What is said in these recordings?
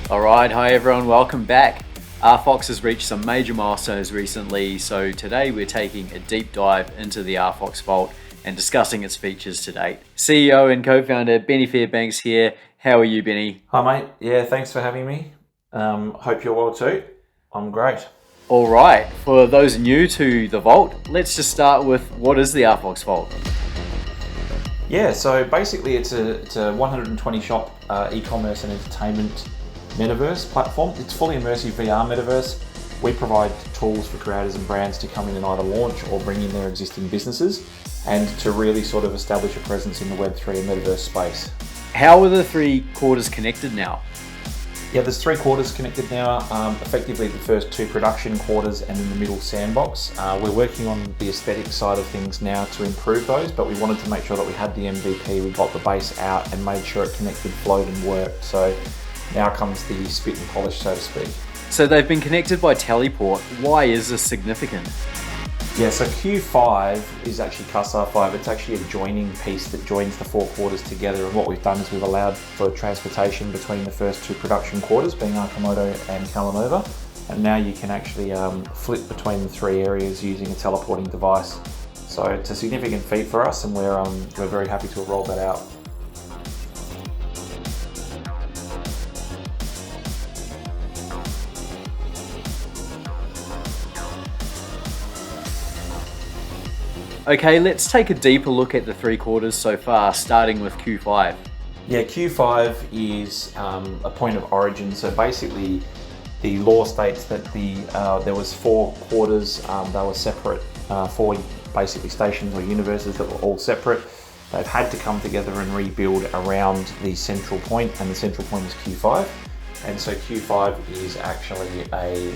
All right, hi everyone, welcome back. RFOX has reached some major milestones recently, so today we're taking a deep dive into the RFOX VALT and discussing its features to date. CEO and co-founder Benny Fairbank's here. How are you, Benny? Hi mate, yeah, thanks for having me. Hope you're well too. I'm great. All right, for those new to the Vault, let's just start with what is the RFOX VALT? Yeah, so basically it's a 120 shop e-commerce and entertainment metaverse platform. It's fully immersive VR metaverse. We provide tools for creators and brands to come in and either launch or bring in their existing businesses and to really sort of establish a presence in the Web3 and metaverse space. How are the three quarters connected now? Yeah, there's 3 quarters connected now, effectively the first 2 production quarters and in the middle sandbox. We're working on the aesthetic side of things now to improve those, but we wanted to make sure that we had the MVP, we got the base out and made sure it connected, flowed and worked. So now comes the spit and polish, so to speak. So they've been connected by teleport. Why is this significant? Yeah, so Q5 is actually Cursor 5. It's actually a joining piece that joins the 4 quarters together. And what we've done is we've allowed for transportation between the first 2 production quarters, being Arkamoto and Callinova. And now you can actually flip between the 3 areas using a teleporting device. So it's a significant feat for us, and we're very happy to have rolled that out. Okay, let's take a deeper look at the 3 quarters so far, starting with Q5. Yeah, Q5 is a point of origin. So basically, the law states that there was 4 quarters. They were separate, 4 basically stations or universes that were all separate. They've had to come together and rebuild around the central point, and the central point is Q5. And so Q5 is actually a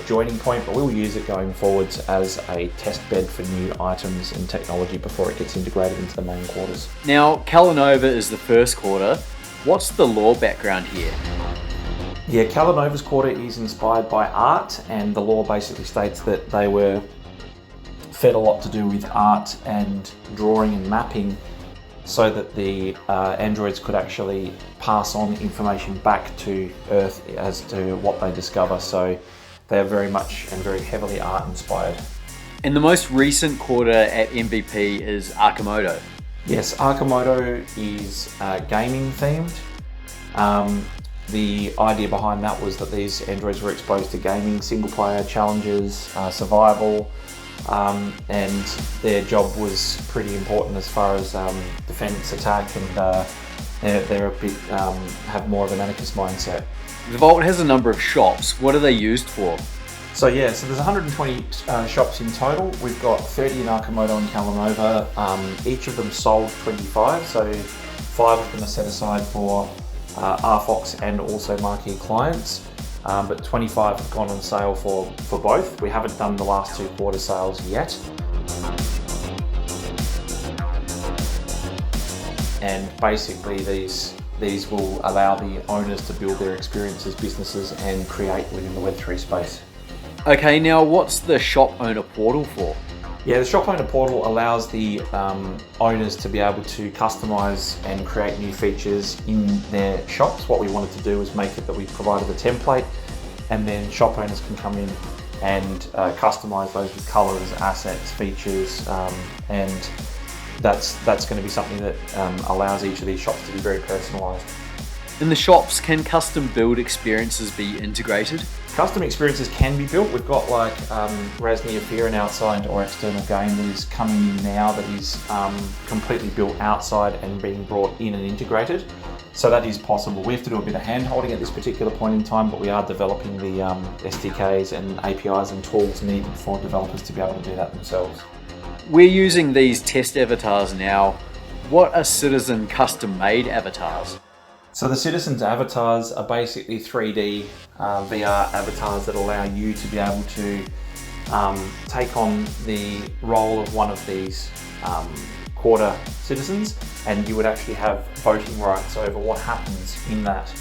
joining point, but we'll use it going forwards as a test bed for new items and technology before it gets integrated into the main quarters. Now, Callinova is the first quarter. What's the lore background here? Yeah, Callinova's quarter is inspired by art, and the lore basically states that they were fed a lot to do with art and drawing and mapping, so that the androids could actually pass on information back to Earth as to what they discover. So they are very much and very heavily art inspired. And the most recent quarter at MVP is Arkamoto. Yes, Arkamoto is gaming themed. The idea behind that was that these androids were exposed to gaming, single player challenges, survival, and their job was pretty important as far as defense, attack, and they're a bit have more of an anarchist mindset. The Vault has a number of shops. What are they used for? So there's 120 shops in total. We've got 30 in Arkamoto and Callinova. Each of them sold 25, so 5 of them are set aside for RFOX and also marquee clients. But 25 have gone on sale for both. We haven't done the last 2 quarter sales yet. And basically these will allow the owners to build their experiences, businesses, and create within the Web3 space. Okay, now what's the shop owner portal for? Yeah, the shop owner portal allows the owners to be able to customize and create new features in their shops. What we wanted to do was make it that we provided a template, and then shop owners can come in and customize those with colors, assets, features, and that's going to be something that allows each of these shops to be very personalized. In the shops, can custom build experiences be integrated? Custom experiences can be built. We've got like Rasnia Fear, an outside or external game that is coming in now that is completely built outside and being brought in and integrated. So that is possible. We have to do a bit of hand holding at this particular point in time, but we are developing the SDKs and APIs and tools needed for developers to be able to do that themselves. We're using these test avatars now. What are citizen custom-made avatars? So the citizens avatars are basically 3D VR avatars that allow you to be able to take on the role of one of these quarter citizens, and you would actually have voting rights over what happens in that.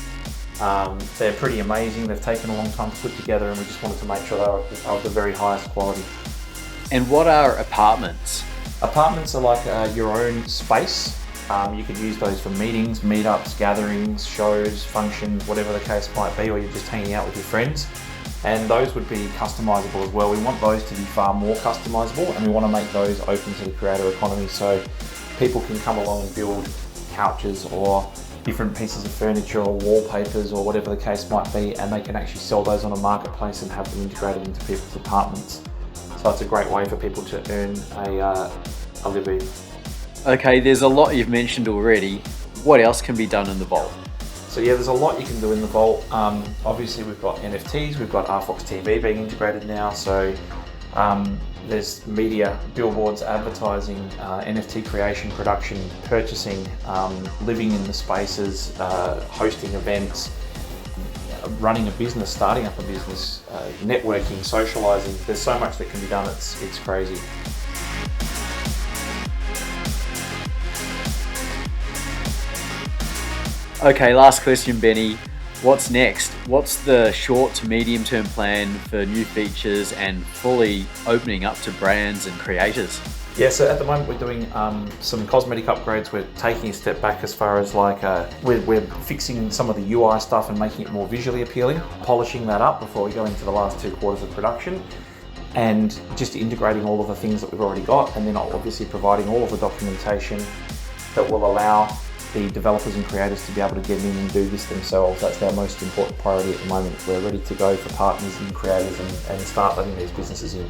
They're pretty amazing. They've taken a long time to put together, and we just wanted to make sure they're of the very highest quality. And what are apartments? Apartments are like your own space. You could use those for meetings, meetups, gatherings, shows, functions, whatever the case might be, or you're just hanging out with your friends. And those would be customizable as well. We want those to be far more customizable, and we want to make those open to the creator economy so people can come along and build couches or different pieces of furniture or wallpapers or whatever the case might be, and they can actually sell those on a marketplace and have them integrated into people's apartments. So it's a great way for people to earn a living. Okay, there's a lot you've mentioned already. What else can be done in the Vault? So yeah, there's a lot you can do in the Vault. Obviously we've got NFTs, we've got RFOX TV being integrated now, so there's media, billboards, advertising, NFT creation, production, purchasing, living in the spaces, hosting events, running a business, starting up a business, networking, socializing. There's so much that can be done, it's crazy. Okay, last question, Benny. What's next? What's the short to medium term plan for new features and fully opening up to brands and creators? Yeah, so at the moment we're doing some cosmetic upgrades. We're taking a step back as far as we're fixing some of the UI stuff and making it more visually appealing, polishing that up before we go into the last 2 quarters of production, and just integrating all of the things that we've already got, and then obviously providing all of the documentation that will allow the developers and creators to be able to get in and do this themselves. That's our most important priority at the moment. We're ready to go for partners and creators and start letting these businesses in.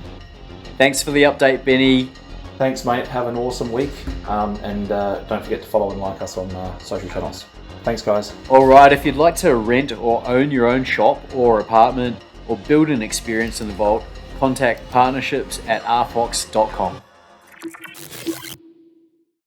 Thanks for the update, Benny. Thanks, mate. Have an awesome week. And don't forget to follow and like us on social channels. Thanks, guys. All right, if you'd like to rent or own your own shop or apartment or build an experience in the Vault, contact partnerships@rfox.com.